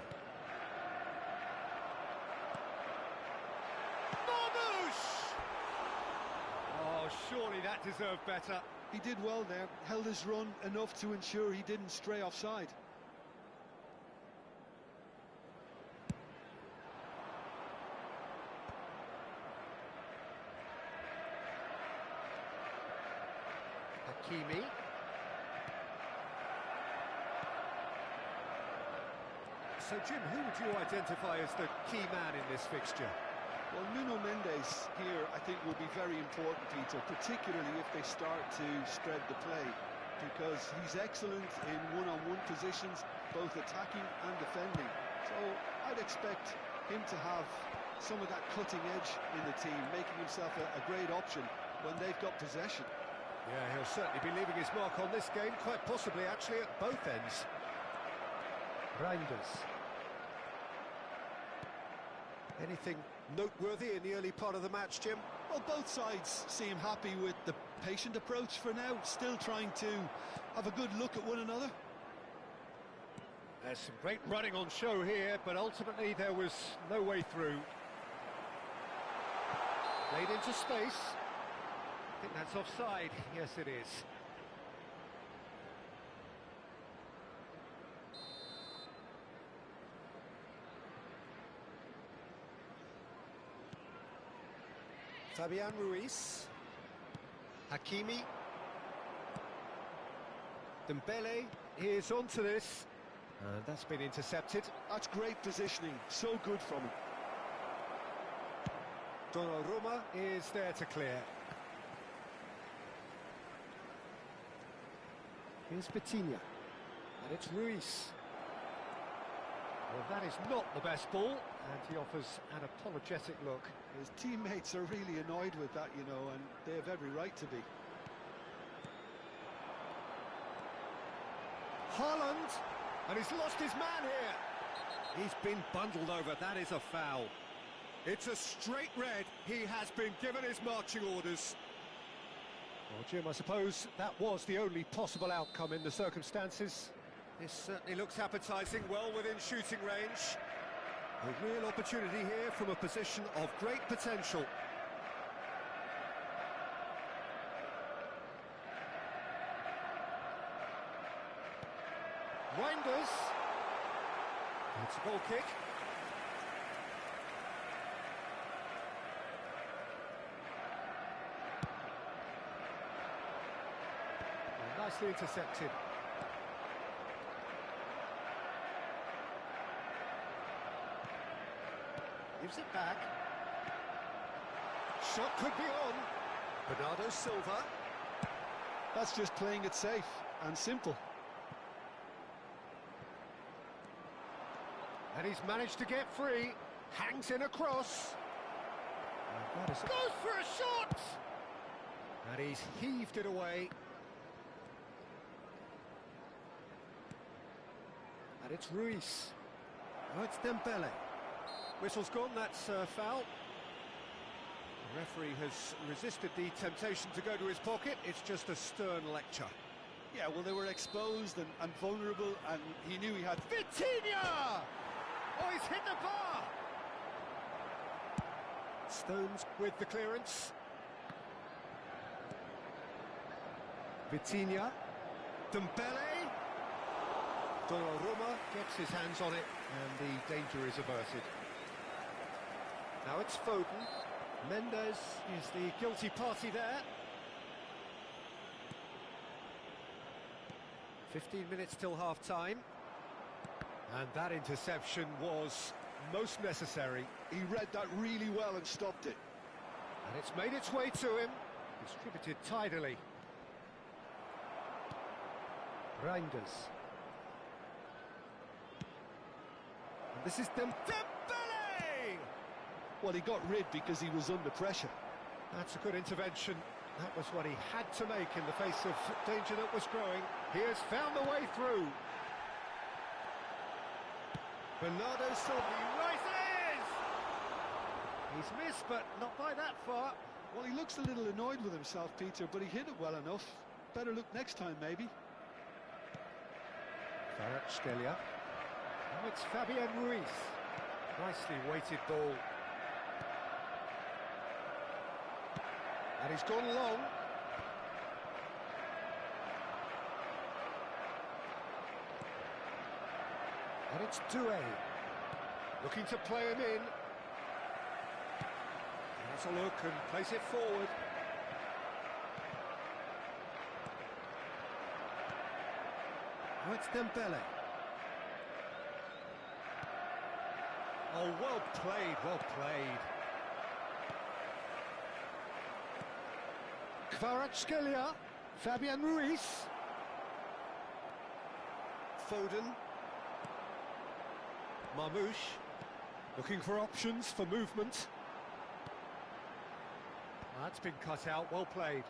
Marmoush! Oh, surely that deserved better. He did well there, held his run enough to ensure he didn't stray offside. Hakimi. So, Jim, who would you identify as the key man in this fixture? Well, Nuno Mendes here, I think, will be very important, Peter, particularly if they start to spread the play, because he's excellent in one-on-one positions, both attacking and defending. So I'd expect him to have some of that cutting edge in the team, making himself a great option when they've got possession. Yeah, he'll certainly be leaving his mark on this game, quite possibly actually at both ends. Reinders. Anything noteworthy in the early part of the match, Jim? Well, both sides seem happy with the patient approach for now, still trying to have a good look at one another. There's some great running on show here, but ultimately there was no way through. Played into space. I think that's offside. Yes, it is. Fabian Ruiz. Hakimi. Dembele is onto this. And that's been intercepted. That's great positioning, so good from him. Donnarumma is there to clear. Here's Vitinha. And it's Ruiz. Well, that is not the best ball, and he offers an apologetic look. His teammates are really annoyed with that, you know, and they have every right to be. Haaland, and he's lost his man here. He's been bundled over, that is a foul. It's a straight red, he has been given his marching orders. Well, Jim, I suppose that was the only possible outcome in the circumstances. This certainly looks appetising, well within shooting range. A real opportunity here from a position of great potential. Reinders. It's a goal kick. Well, nicely intercepted. Gives it back. Shot could be on. Bernardo Silva. That's just playing it safe and simple. And he's managed to get free. Hangs in a cross. Goes for a shot! And he's heaved it away. And it's Ruiz. Oh, it's Dembele. Whistle's gone, that's a foul. The referee has resisted the temptation to go to his pocket. It's just a stern lecture. Yeah, well, they were exposed and vulnerable, and he knew he had... Vitinha! Oh, he's hit the bar! Stones with the clearance. Vitinha. Dembele. Donnarumma gets his hands on it, and the danger is averted. Now it's Foden. Mendes is the guilty party there. 15 minutes till half-time. And that interception was most necessary. He read that really well and stopped it. And it's made its way to him. Distributed tidily. Reinders. And this is Dembele! Well, he got rid because he was under pressure. That's a good intervention. That was what he had to make in the face of danger that was growing. He has found the way through. Bernardo Silva, he rises! He's missed, but not by that far. Well, he looks a little annoyed with himself, Peter, but he hit it well enough. Better look next time, maybe. Kvaratskhelia. Now it's Fabian Ruiz. Nicely weighted ball. And he's gone long. And it's Doué. Looking to play him in. Has a look and plays it forward. Now it's Dembele. Oh, well played, well played. Kvaratskhelia, Fabian Ruiz. Foden. Marmoush, looking for options for movement. That's been cut out, well played.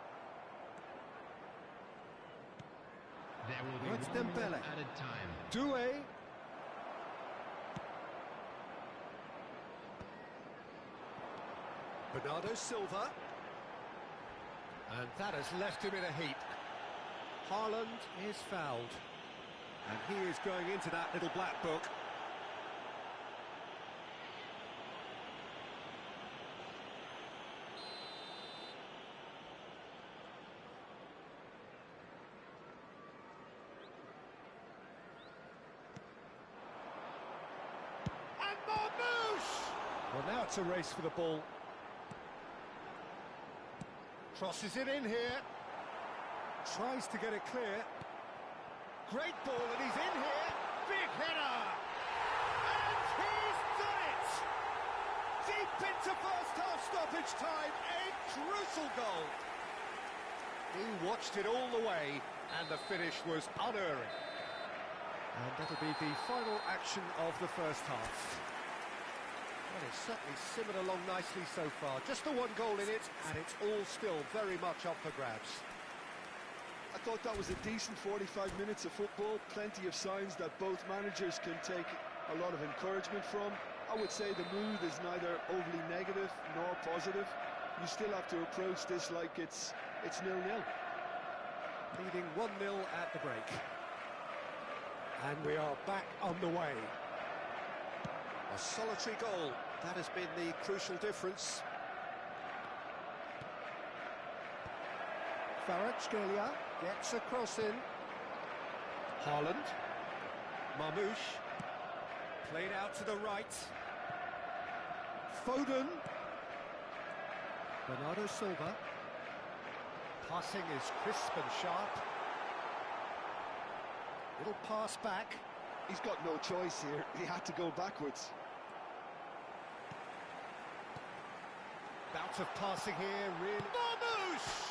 There will be It's 1 minute Dembele. added time. Doué. Bernardo Silva. And that has left him in a heap. Haaland is fouled. And he is going into that little black book. And Marmoush! Well, now it's a race for the ball. Crosses it in here. Tries to get it clear. Great ball, and he's in here. Big header! And he's done it! Deep into first half stoppage time. A crucial goal. He watched it all the way, and the finish was unerring. And that'll be the final action of the first half. Well, it's certainly simmered along nicely so far. Just the one goal in it, and it's all still very much up for grabs. I thought that was a decent 45 minutes of football. Plenty of signs that both managers can take a lot of encouragement from. I would say the mood is neither overly negative nor positive. You still have to approach this like it's 0-0. Leading 1-0 at the break. And we are back on the way. A solitary goal. That has been the crucial difference. Kvaratskhelia gets a cross in. Haaland. Marmoush. Played out to the right. Foden. Bernardo Silva. Passing is crisp and sharp. Little pass back. He's got no choice here. He had to go backwards. Bout of passing here, really. Marmoush!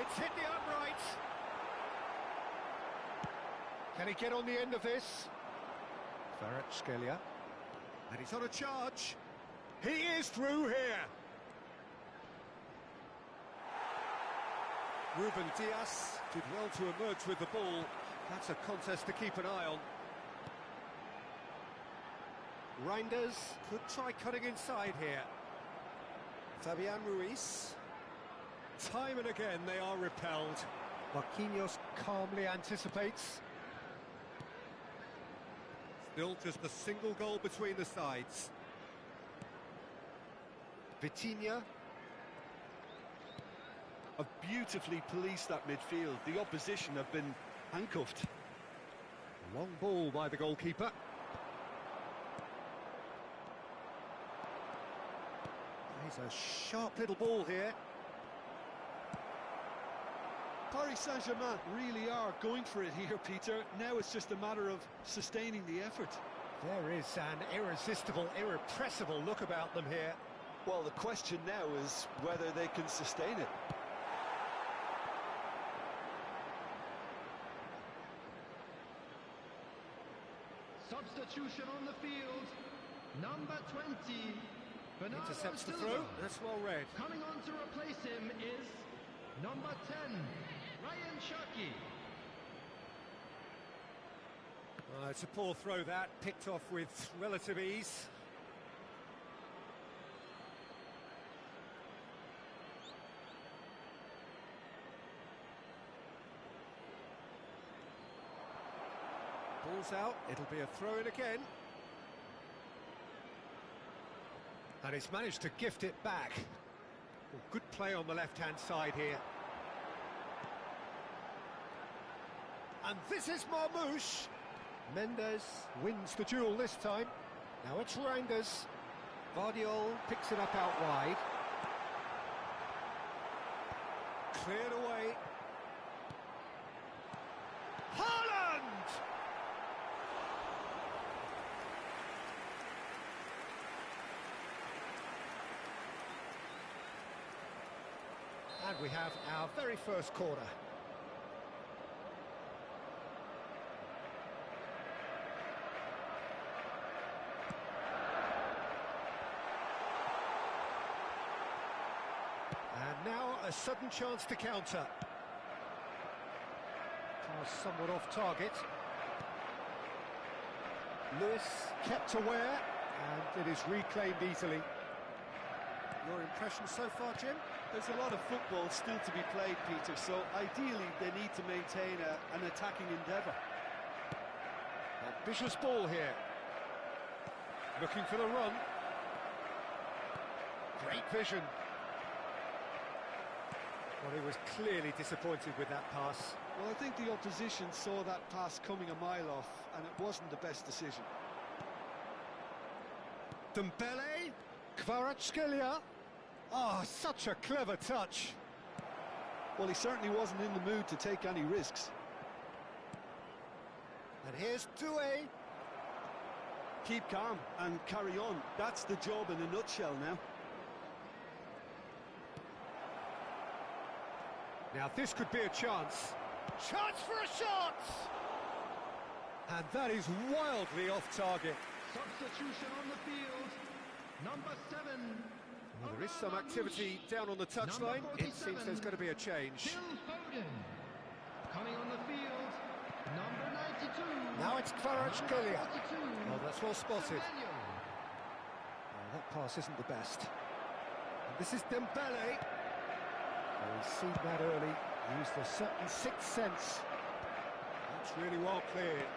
It's hit the upright. Can he get on the end of this? Kvaratskhelia. And he's on a charge. He is through here. Ruben Dias did well to emerge with the ball. That's a contest to keep an eye on. Reinders could try cutting inside here. Fabian Ruiz. Time and again they are repelled. Marquinhos calmly anticipates. Still just a single goal between the sides. Vitinha. Have beautifully policed that midfield. The opposition have been handcuffed. Long ball by the goalkeeper. He's a sharp little ball here. Paris Saint-Germain really are going for it here, Peter. Now it's just a matter of sustaining the effort. There is an irresistible, irrepressible look about them here. Well, the question now is whether they can sustain it. Substitution on the field. Number 20, Bernardo Intercepts the Silva. throw. That's well read. Coming on to replace him is number 10, Ryan Cherki. It's a poor throw that, picked off with relative ease. Ball's out, it'll be a throw-in again. And he's managed to gift it back. Well, good play on the left-hand side here. And this is Marmoush. Mendes wins the duel this time. Now it's Reinders. Vardiol picks it up out wide. Cleared away. Haaland! And we have our very first corner. And now a sudden chance to counter. Pass somewhat off target. Lewis kept aware, and it is reclaimed easily. Your impression so far, Jim? There's a lot of football still to be played, Peter, so ideally they need to maintain an attacking endeavour. Ambitious ball here. Looking for the run. Great vision. Well, he was clearly disappointed with that pass. Well, I think the opposition saw that pass coming a mile off, and it wasn't the best decision. Dembele, Kvaratskhelia. Oh, such a clever touch. Well, he certainly wasn't in the mood to take any risks. And here's Doué. Keep calm and carry on. That's the job in a nutshell now. Now this could be a chance. Chance for a shot! And that is wildly off target. Substitution on the field. Number 7. Well, there is some activity down on the touchline. It seems there's going to be a change. Phil Foden. Coming on the field. Number 92. Now it's Kvaratskhelia. Number 42. Oh, that's well spotted. Semenyo. Oh, that pass isn't the best. And this is Dembele. Oh, he's seen that early. Used a certain sixth sense. That's really well cleared.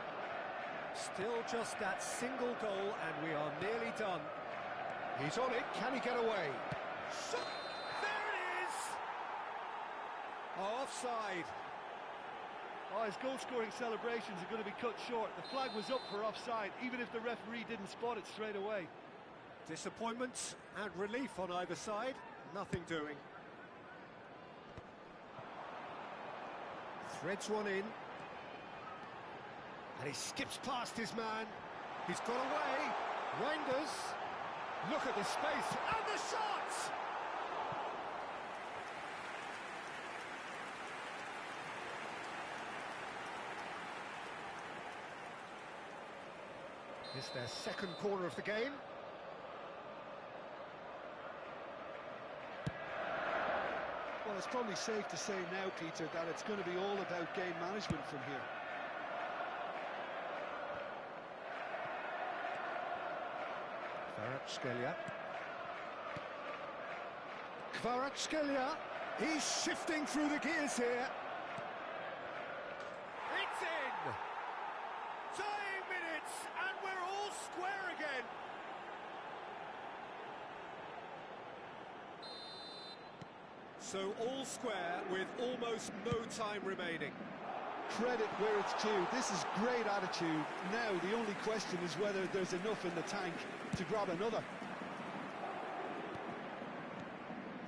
Still just that single goal, and we are nearly done. He's on it. Can he get away? Shot! There it is! Oh, offside. Oh, his goal-scoring celebrations are going to be cut short. The flag was up for offside, even if the referee didn't spot it straight away. Disappointment and relief on either side. Nothing doing. Threads one in. And he skips past his man. He's got away. Reinders. Look at the space. And the shot! It's their second corner of the game. Well, it's probably safe to say now, Peter, that it's going to be all about game management from here. Kvaratskhelia. Kvaratskhelia. He's shifting through the gears here. It's in! Dying minutes, and we're all square again. So all square with almost no time remaining. Credit where it's due. This is great attitude. Now the only question is whether there's enough in the tank to grab another.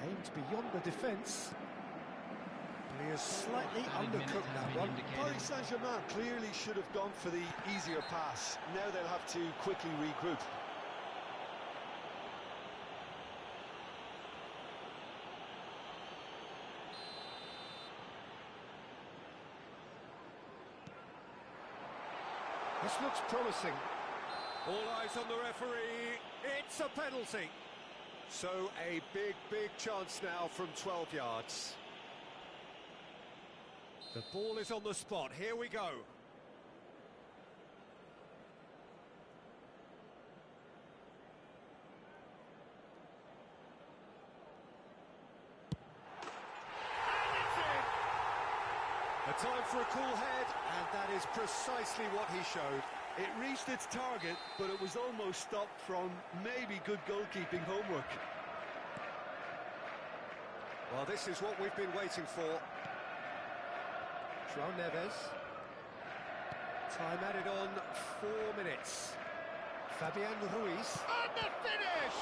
Aimed beyond the defence. But he has slightly undercooked that one. Paris Saint-Germain clearly should have gone for the easier pass. Now they'll have to quickly regroup. This looks promising. All eyes on the referee. It's a penalty. So a big chance now from 12 yards. The ball is on the spot. Here we go. A time for a cool head, and that is precisely what he showed. It reached its target, but it was almost stopped from maybe good goalkeeping homework. Well, this is what we've been waiting for. João Neves. Time added on 4 minutes. Fabian Ruiz. And the finish!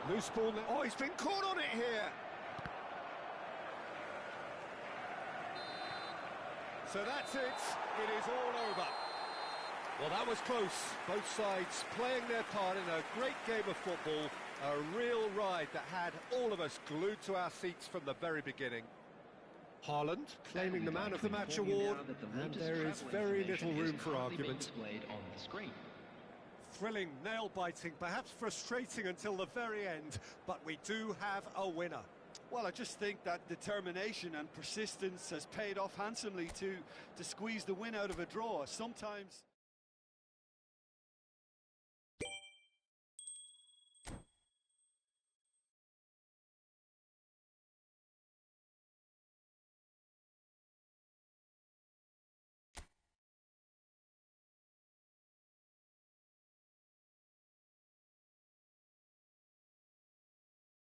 Loose ball now. Oh, he's been caught on it here. So that's it. It is all over. Well, that was close. Both sides playing their part in a great game of football. A real ride that had all of us glued to our seats from the very beginning. Haaland claiming the Man of the Match award, and there is very little room for argument. Thrilling, nail-biting, perhaps frustrating until the very end, but we do have a winner. Well, I just think that determination and persistence has paid off handsomely to squeeze the win out of a draw. Sometimes...